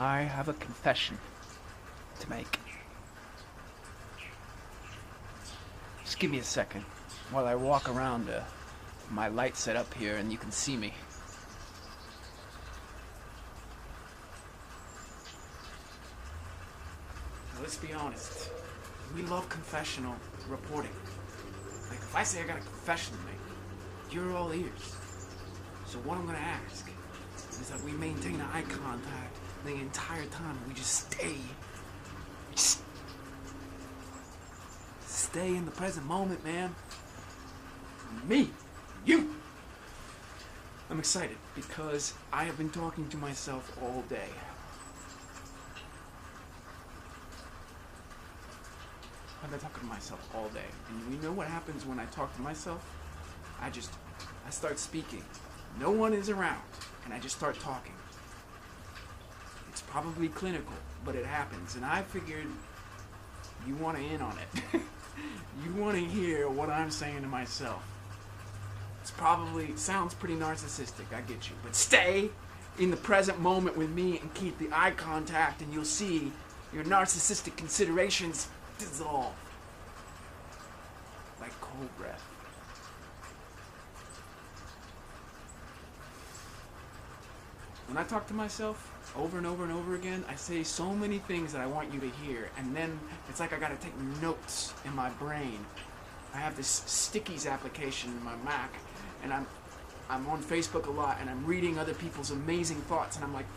I have a confession to make. Just give me a second while I walk around my light set up here and you can see me. Now, let's be honest. We love confessional reporting. Like, if I say I got a confession to make, you're all ears. So what I'm gonna ask is that we maintain eye contact the entire time. We just stay in the present moment, man. Me, you. I'm excited because I have been talking to myself all day. I've been talking to myself all day. And you know what happens when I talk to myself? I start speaking. No one is around, and I just start talking. It's probably clinical, but it happens. And I figured you want to in on it. You want to hear what I'm saying to myself. Sounds pretty narcissistic, I get you. But stay in the present moment with me and keep the eye contact, and you'll see your narcissistic considerations dissolve like cold breath. When I talk to myself over and over and over again, I say so many things that I want you to hear, and then it's like I gotta take notes in my brain. I have this Stickies application in my Mac, and I'm on Facebook a lot, and I'm reading other people's amazing thoughts, and I'm like,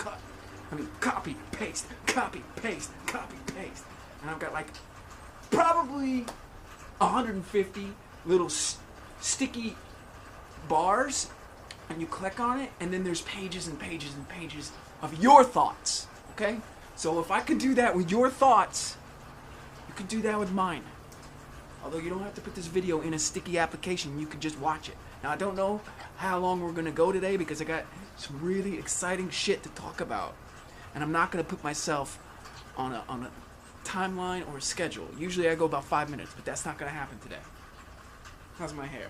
copy, paste, copy, paste, copy, paste. And I've got like probably 150 little sticky bars, and you click on it, and then there's pages and pages and pages of your thoughts, okay? So if I could do that with your thoughts, you could do that with mine. Although you don't have to put this video in a sticky application, you could just watch it. Now, I don't know how long we're gonna go today because I got some really exciting shit to talk about. And I'm not gonna put myself on a timeline or a schedule. Usually I go about 5 minutes, but that's not gonna happen today. How's my hair?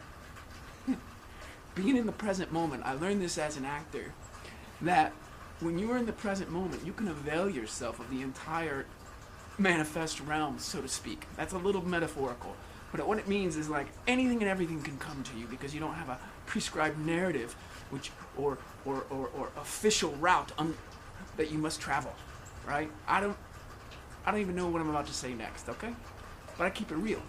Being in the present moment, I learned this as an actor, that when you are in the present moment, you can avail yourself of the entire manifest realm, so to speak. That's a little metaphorical, but what it means is like anything and everything can come to you because you don't have a prescribed narrative, or official route that you must travel, right? I don't even know what I'm about to say next, okay? But I keep it real.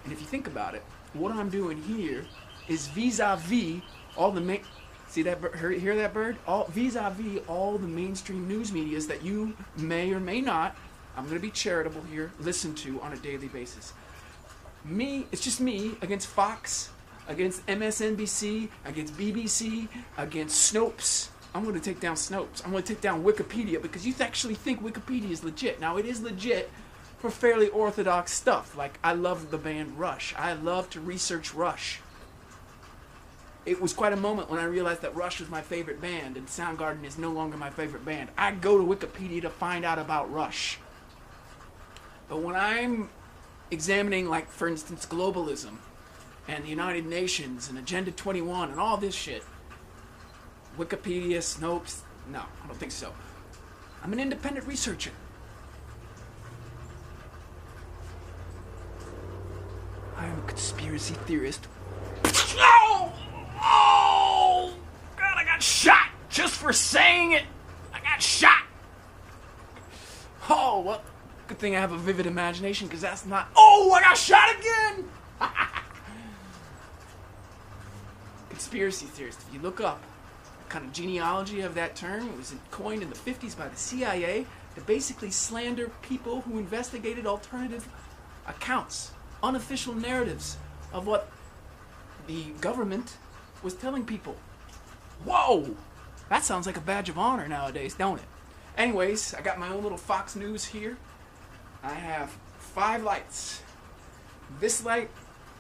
And if you think about it, what I'm doing here is vis-a-vis all the see that hear that bird? Vis-a-vis all the mainstream news medias that you may or may not, I'm going to be charitable here, listen to on a daily basis. It's just me against Fox, against MSNBC, against BBC, against Snopes. I'm going to take down Snopes. I'm going to take down Wikipedia because you actually think Wikipedia is legit. Now, it is legit for fairly orthodox stuff. Like, I love the band Rush. I love to research Rush. It was quite a moment when I realized that Rush was my favorite band and Soundgarden is no longer my favorite band. I go to Wikipedia to find out about Rush. But when I'm examining, like, for instance, globalism and the United Nations and Agenda 21 and all this shit, Wikipedia, Snopes, no, I don't think so. I'm an independent researcher. I am a conspiracy theorist. Oh! God, I got shot just for saying it. I got shot. Oh, well, good thing I have a vivid imagination because that's not... Oh, I got shot again! Conspiracy theorist. If you look up the kind of genealogy of that term, it was coined in the 50s by the CIA to basically slander people who investigated alternative accounts, unofficial narratives of what the government was telling people. Whoa! That sounds like a badge of honor nowadays, don't it? Anyways, I got my own little Fox News here. I have 5 lights. This light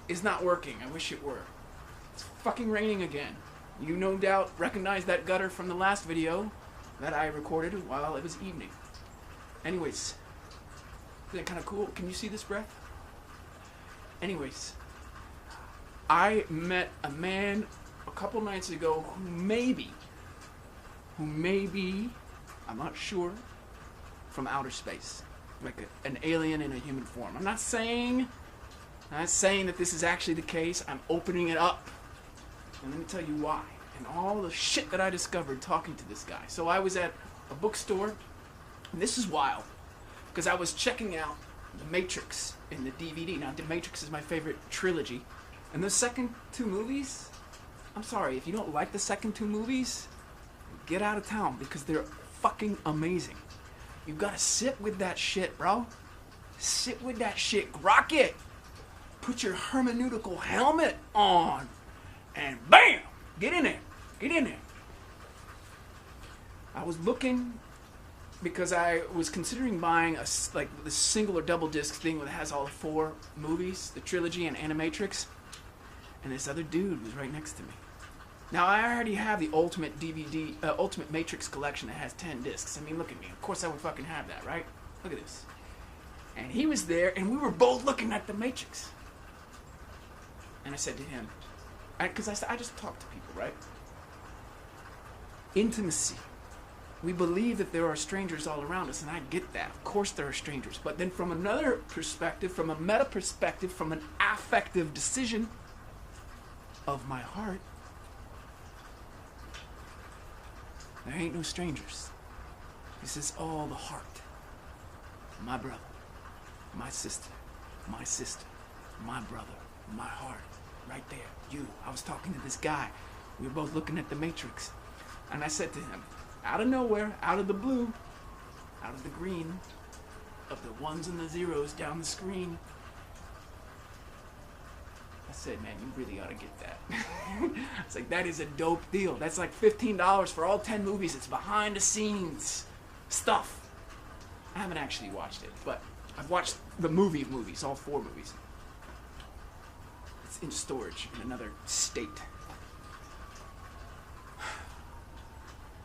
is not working. I wish it were. It's fucking raining again. You no doubt recognize that gutter from the last video that I recorded while it was evening. Anyways, isn't that kind of cool? Can you see this breath? Anyways, I met a man a couple nights ago who maybe, I'm not sure, from outer space, like an alien in a human form. I'm not saying that this is actually the case. I'm opening it up. And let me tell you why. And all the shit that I discovered talking to this guy. So I was at a bookstore, and this is wild, because I was checking out The Matrix in the DVD. Now, The Matrix is my favorite trilogy. And the second two movies, I'm sorry, if you don't like the second two movies, get out of town, because they're fucking amazing. You gotta sit with that shit, bro. Sit with that shit. Grok it. Put your hermeneutical helmet on. And bam! Get in there. Get in there. I was looking because I was considering buying the single or double disc thing that has all 4 movies, the trilogy and Animatrix. And this other dude was right next to me. Now, I already have the Ultimate DVD, Ultimate Matrix collection that has 10 discs. I mean, look at me. Of course I would fucking have that, right? Look at this. And he was there, and we were both looking at the Matrix. And I said to him, because I just talk to people, right? Intimacy. We believe that there are strangers all around us, and I get that. Of course there are strangers. But then from another perspective, from a meta perspective, from an affective decision of my heart, there ain't no strangers. This is all the heart. My brother, my sister, my brother, my heart. Right there, you. I was talking to this guy. We were both looking at the Matrix. And I said to him, out of nowhere, out of the blue, out of the green, of the ones and the zeros down the screen, I said, man, you really ought to get that. It's like, that is a dope deal. That's like $15 for all 10 movies. It's behind the scenes stuff. I haven't actually watched it, but I've watched the movies, all 4 movies. It's in storage in another state.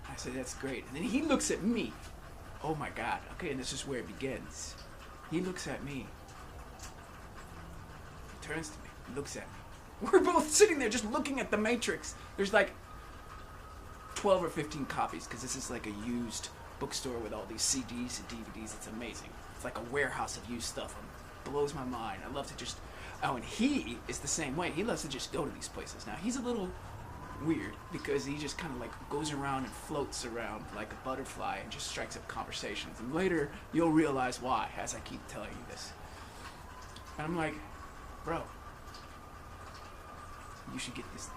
I said, that's great. And then he looks at me. Oh my God. Okay, and this is where it begins. He looks at me. He turns to me. He looks at me. We're both sitting there just looking at the Matrix. There's like 12 or 15 copies, because this is like a used bookstore with all these CDs and DVDs. It's amazing. It's like a warehouse of used stuff. It blows my mind. I love to just... Oh, and he is the same way. He loves to just go to these places. Now, he's a little weird, because he just kind of like goes around and floats around like a butterfly and just strikes up conversations. And later, you'll realize why, as I keep telling you this. And I'm like, bro, you should get this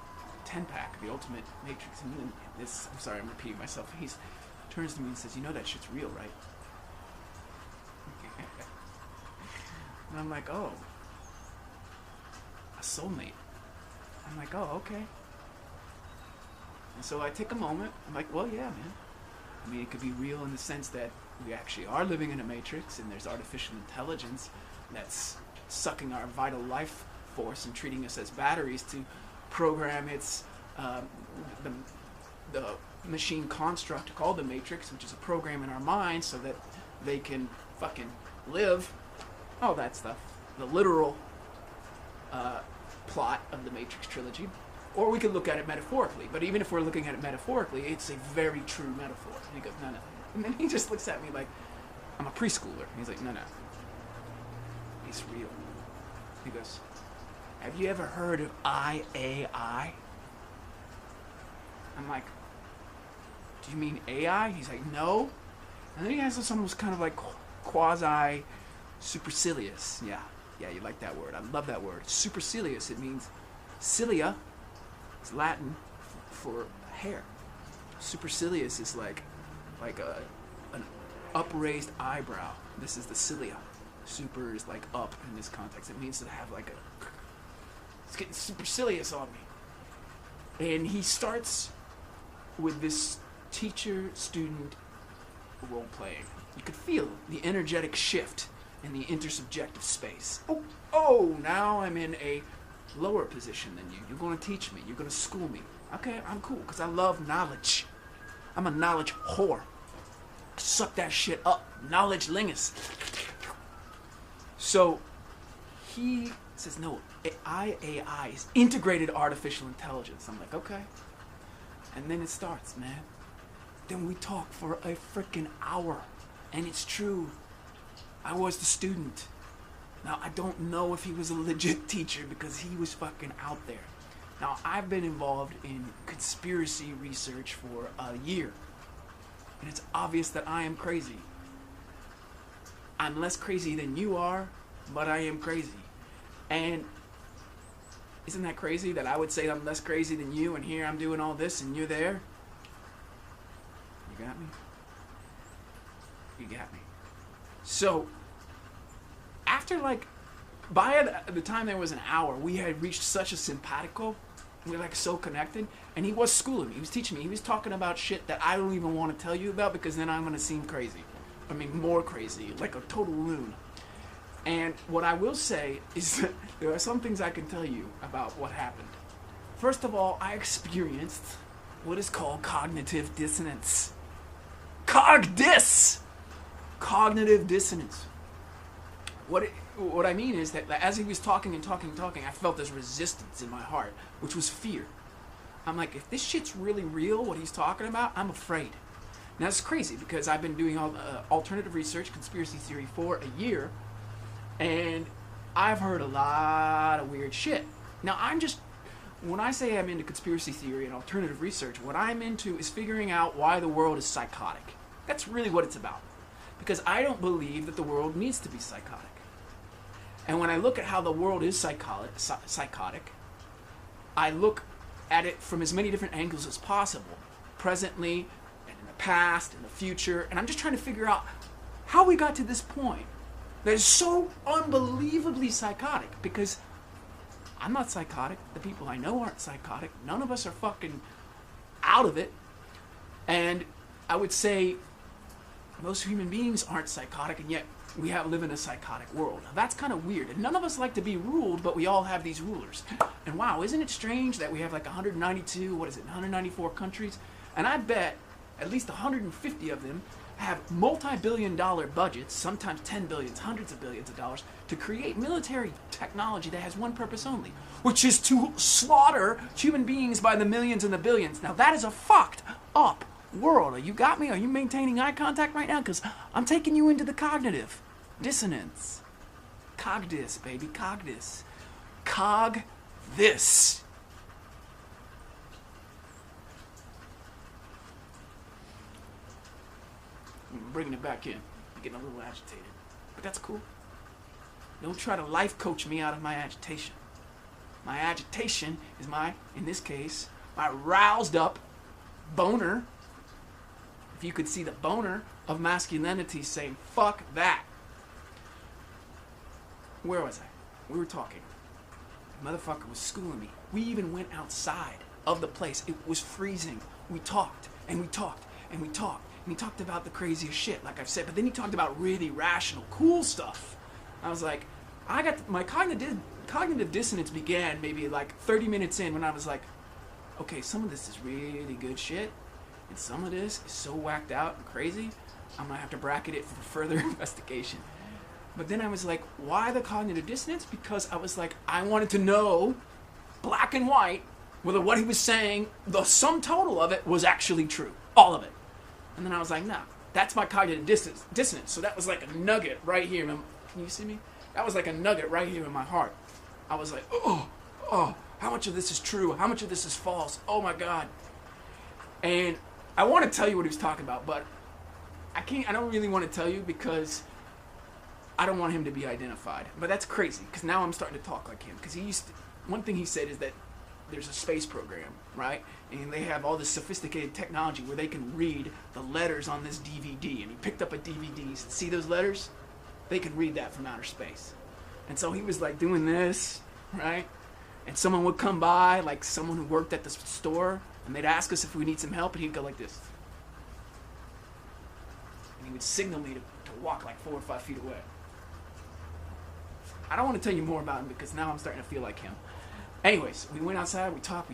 10-pack of the Ultimate Matrix. And then this, I'm sorry, I'm repeating myself. He turns to me and says, you know that shit's real, right? And I'm like, oh, a soulmate. I'm like, oh, okay. And so I take a moment. I'm like, well, yeah, man. I mean, it could be real in the sense that we actually are living in a matrix, and there's artificial intelligence that's sucking our vital life force and treating us as batteries to program its the machine construct called the Matrix, which is a program in our minds so that they can fucking live. All that stuff. The literal plot of the Matrix trilogy. Or we could look at it metaphorically. But even if we're looking at it metaphorically, it's a very true metaphor. And he goes, no, no. And then he just looks at me like, I'm a preschooler. He's like, no, no. It's real. He goes, have you ever heard of IAI? I'm like, do you mean AI? He's like, no. And then he has this almost kind of like quasi supercilious. Yeah, you like that word. I love that word. Supercilious. It means cilia. It's Latin for hair. Supercilious is like an upraised eyebrow. This is the cilia. Super is like up in this context. It means to have like a... It's getting supercilious on me. And he starts with this teacher-student role-playing. You could feel the energetic shift in the intersubjective space. Oh, now I'm in a lower position than you. You're going to teach me. You're going to school me. Okay, I'm cool, because I love knowledge. I'm a knowledge whore. Suck that shit up. Knowledge lingus. So, he says, no, IAI is integrated artificial intelligence. I'm like, okay. And then it starts, man. Then we talk for a freaking hour. And it's true. I was the student. Now, I don't know if he was a legit teacher because he was fucking out there. Now, I've been involved in conspiracy research for a year. And it's obvious that I am crazy. I'm less crazy than you are, but I am crazy. And isn't that crazy that I would say I'm less crazy than you, and here I'm doing all this and you're there? You got me? You got me. So, after like, by the time there was an hour, we had reached such a simpatico. We were like so connected. And he was schooling me. He was teaching me. He was talking about shit that I don't even want to tell you about because then I'm going to seem crazy. I mean, more crazy. Like a total loon. And what I will say is that there are some things I can tell you about what happened. First of all, I experienced what is called cognitive dissonance. KogDiss! Cognitive dissonance. What I mean is that as he was talking and talking and talking, I felt this resistance in my heart, which was fear. I'm like, if this shit's really real, what he's talking about, I'm afraid. Now, it's crazy because I've been doing alternative research, conspiracy theory for a year, and I've heard a lot of weird shit. Now, when I say I'm into conspiracy theory and alternative research, what I'm into is figuring out why the world is psychotic. That's really what it's about. Because I don't believe that the world needs to be psychotic. And when I look at how the world is psychotic, I look at it from as many different angles as possible. Presently, and in the past, and the future. And I'm just trying to figure out how we got to this point that is so unbelievably psychotic. Because I'm not psychotic. The people I know aren't psychotic. None of us are fucking out of it. And I would say most human beings aren't psychotic, and yet we live in a psychotic world. Now, that's kind of weird. And none of us like to be ruled, but we all have these rulers. And wow, isn't it strange that we have like 194 countries? And I bet at least 150 of them have multi-billion-dollar budgets, sometimes 10 billions, hundreds of billions of dollars, to create military technology that has one purpose only, which is to slaughter human beings by the millions and the billions. Now, that is a fucked up world. You got me? Are you maintaining eye contact right now? Because I'm taking you into the cognitive dissonance. KogDiss, baby. KogDiss. KogDiss. I'm bringing it back in. I'm getting a little agitated. But that's cool. Don't try to life coach me out of my agitation. My agitation is in this case, my roused up boner. If you could see the boner of masculinity saying, fuck that. Where was I? We were talking. The motherfucker was schooling me. We even went outside of the place. It was freezing. We talked, and we talked, and we talked. And he talked about the craziest shit, like I've said. But then he talked about really rational, cool stuff. I was like, my cognitive dissonance began maybe like 30 minutes in when I was like, okay, some of this is really good shit. And some of this is so whacked out and crazy, I'm going to have to bracket it for further investigation. But then I was like, why the cognitive dissonance? Because I was like, I wanted to know, black and white, whether what he was saying, the sum total of it, was actually true. All of it. And then I was like, nah, that's my cognitive dissonance. So that was like a nugget right here. Can you see me? That was like a nugget right here in my heart. I was like, oh, how much of this is true? How much of this is false? Oh my God. And I want to tell you what he was talking about, but I don't really want to tell you because I don't want him to be identified. But that's crazy, because now I'm starting to talk like him. Because one thing he said is that there's a space program, right? And they have all this sophisticated technology where they can read the letters on this DVD. And he picked up a DVD. See those letters? They can read that from outer space. And so he was like doing this, right? And someone would come by, like someone who worked at the store, and they'd ask us if we need some help, and he'd go like this. And he would signal me to walk like 4 or 5 feet away. I don't want to tell you more about him because now I'm starting to feel like him. Anyways, we went outside, we talked.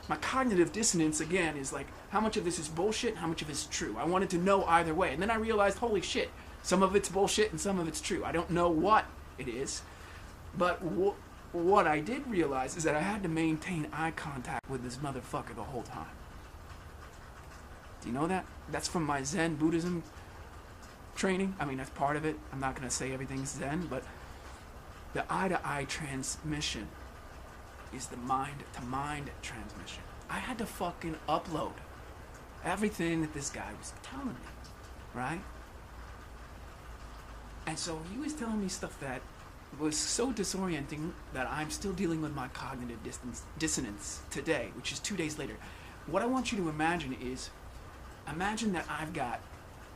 My cognitive dissonance, again, is like, how much of this is bullshit and how much of it is true? I wanted to know either way. And then I realized, holy shit, some of it's bullshit and some of it's true. I don't know what it is. But what I did realize is that I had to maintain eye contact with this motherfucker the whole time. Do you know that? That's from my Zen Buddhism training. I mean, that's part of it. I'm not going to say everything's Zen, but the eye-to-eye transmission is the mind-to-mind transmission. I had to fucking upload everything that this guy was telling me, right? And so he was telling me stuff that was so disorienting that I'm still dealing with my cognitive dissonance today, which is 2 days later. What I want you to imagine is, imagine that I've got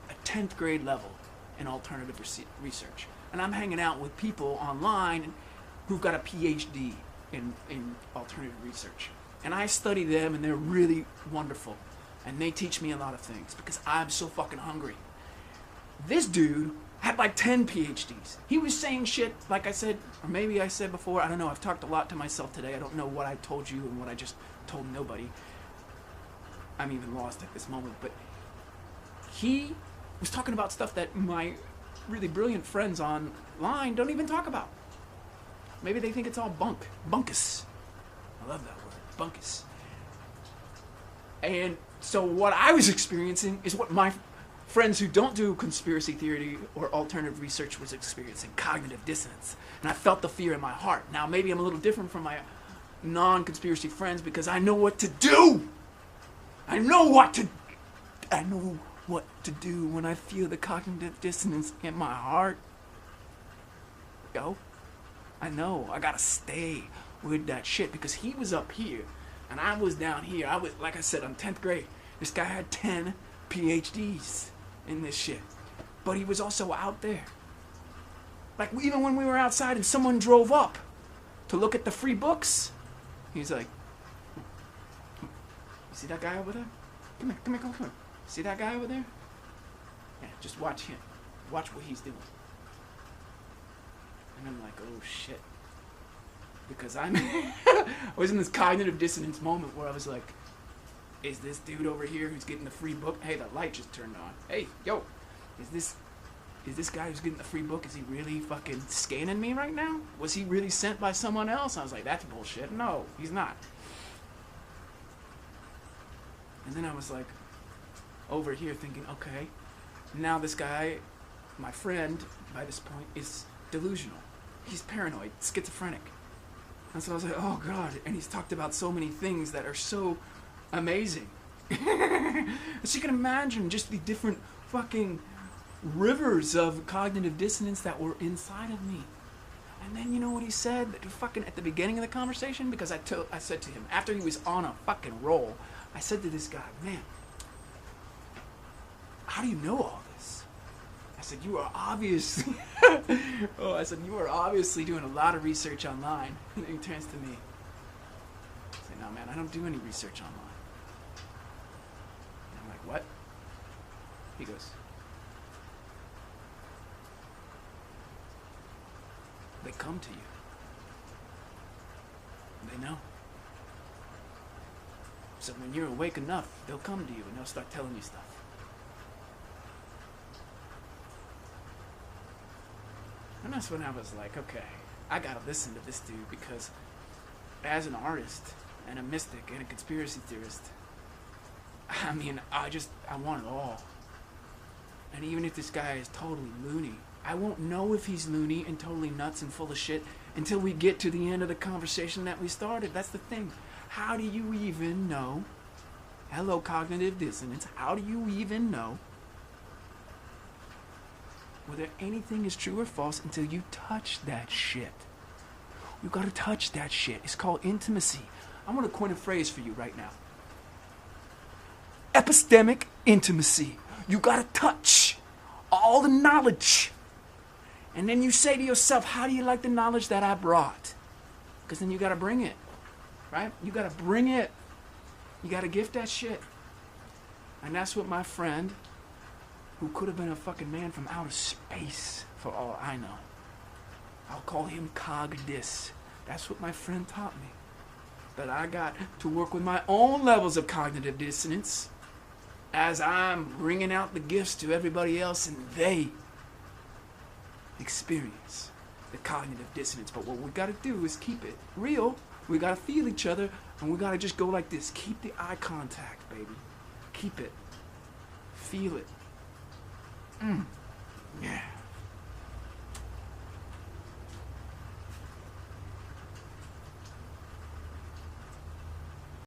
a 10th grade level in alternative research, and I'm hanging out with people online who've got a PhD in alternative research. And I study them, and they're really wonderful. And they teach me a lot of things because I'm so fucking hungry. This dude had like 10 PhDs. He was saying shit, like I said, or maybe I said before, I don't know, I've talked a lot to myself today. I don't know what I told you and what I just told nobody. I'm even lost at this moment. But he was talking about stuff that my really brilliant friends online don't even talk about. Maybe they think it's all bunkus. I love that word, bunkus. And so what I was experiencing is what my friends who don't do conspiracy theory or alternative research was experiencing, cognitive dissonance. And I felt the fear in my heart. Now maybe I'm a little different from my non-conspiracy friends because I know what to do. I know what to do when I feel the cognitive dissonance in my heart. Yo, I know, I gotta stay with that shit because he was up here and I was down here. I was, like I said, I'm 10th grade. This guy had 10 PhDs in this shit. But he was also out there. Like, even when we were outside and someone drove up to look at the free books, he's like, you see that guy over there? Come here. See that guy over there? Yeah, just watch him. Watch what he's doing. And I'm like, oh shit. Because I was in this cognitive dissonance moment where I was like, is this dude over here who's getting the free book? Hey, the light just turned on. Hey, yo, is this guy who's getting the free book, is he really fucking scanning me right now? Was he really sent by someone else? I was like, that's bullshit. No, he's not. And then I was like, over here thinking, okay, now this guy, my friend, by this point, is delusional. He's paranoid, schizophrenic. And so I was like, oh God. And he's talked about so many things that are so amazing. So you can imagine just the different fucking rivers of cognitive dissonance that were inside of me. And then you know what he said fucking at the beginning of the conversation? Because I said to him, after he was on a fucking roll, I said to this guy, man, how do you know all this? I said, you are obviously you are obviously doing a lot of research online. And then he turns to me. I said, no man, I don't do any research online. And I'm like, what? He goes, they come to you. They know. So when you're awake enough, they'll come to you and they'll start telling you stuff. And that's when I was like, okay, I gotta listen to this dude because as an artist and a mystic and a conspiracy theorist, I mean, I want it all. And even if this guy is totally loony, I won't know if he's loony and totally nuts and full of shit until we get to the end of the conversation that we started. That's the thing. How do you even know? Hello, cognitive dissonance. How do you even know whether anything is true or false until you touch that shit? You gotta touch that shit. It's called intimacy. I'm gonna coin a phrase for you right now. Epistemic intimacy. You gotta touch all the knowledge. And then you say to yourself, how do you like the knowledge that I brought? Because then you gotta bring it. Right? You gotta bring it. You gotta gift that shit. And that's what my friend, who could have been a fucking man from outer space, for all I know. I'll call him KogDiss. That's what my friend taught me. But I got to work with my own levels of cognitive dissonance as I'm bringing out the gifts to everybody else and they experience the cognitive dissonance. But what we gotta do is keep it real. We gotta feel each other and we gotta just go like this. Keep the eye contact, baby. Keep it. feel it.